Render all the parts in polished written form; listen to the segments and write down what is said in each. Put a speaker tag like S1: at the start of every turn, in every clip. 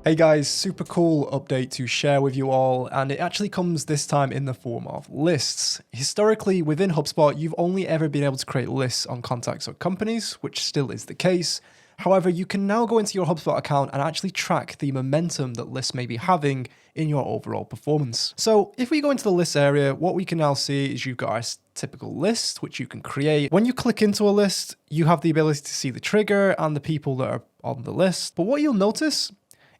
S1: Hey guys, super cool update to share with you all, and it actually comes this time in the form of lists. Historically, within HubSpot, you've only ever been able to create lists on contacts or companies, which still is the case. However, you can now go into your HubSpot account and actually track the momentum that lists may be having in your overall performance. So if we go into the lists area, what we can now see is you've got a typical list, which you can create. When you click into a list, you have the ability to see the trigger and the people that are on the list. But what you'll notice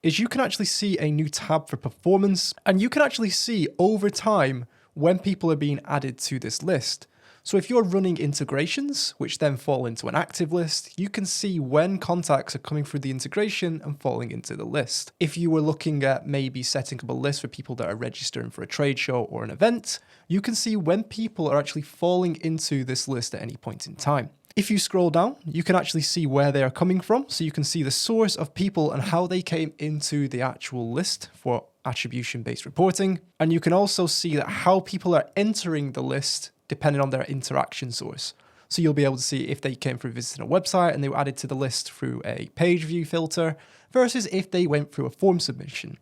S1: is you can actually see a new tab for performance, and you can actually see over time when people are being added to this list. So if you're running integrations, which then fall into an active list, you can see when contacts are coming through the integration and falling into the list. If you were looking at maybe setting up a list for people that are registering for a trade show or an event, you can see when people are actually falling into this list at any point in time. If you scroll down, you can actually see where they are coming from. So you can see the source of people and how they came into the actual list for attribution-based reporting. And you can also see that how people are entering the list depending on their interaction source. So you'll be able to see if they came through visiting a website and they were added to the list through a page view filter versus if they went through a form submission.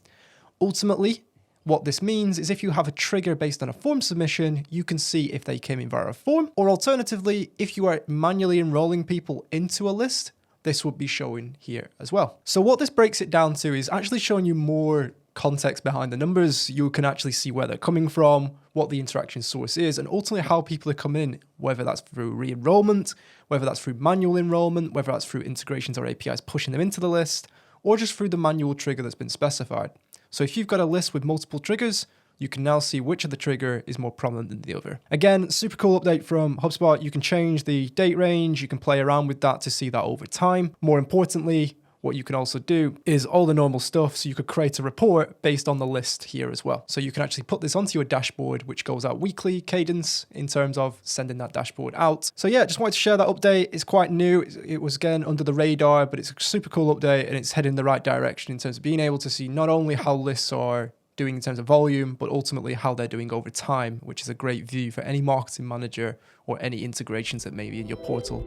S1: Ultimately, what this means is if you have a trigger based on a form submission, you can see if they came in via a form, or alternatively, if you are manually enrolling people into a list, this would be showing here as well. So what this breaks it down to is actually showing you more context behind the numbers. You can actually see where they're coming from, what the interaction source is, and ultimately how people are coming in, whether that's through re-enrollment, whether that's through manual enrollment, whether that's through integrations or APIs pushing them into the list, or just through the manual trigger that's been specified. So if you've got a list with multiple triggers, you can now see which of the trigger is more prominent than the other. Again, super cool update from HubSpot. You can change the date range, you can play around with that to see that over time. More importantly, what you can also do is all the normal stuff. So you could create a report based on the list here as well. So you can actually put this onto your dashboard, which goes out weekly cadence in terms of sending that dashboard out. So yeah, just wanted to share that update. It's quite new. It was again under the radar, but it's a super cool update and it's heading in the right direction in terms of being able to see not only how lists are doing in terms of volume, but ultimately how they're doing over time, which is a great view for any marketing manager or any integrations that may be in your portal.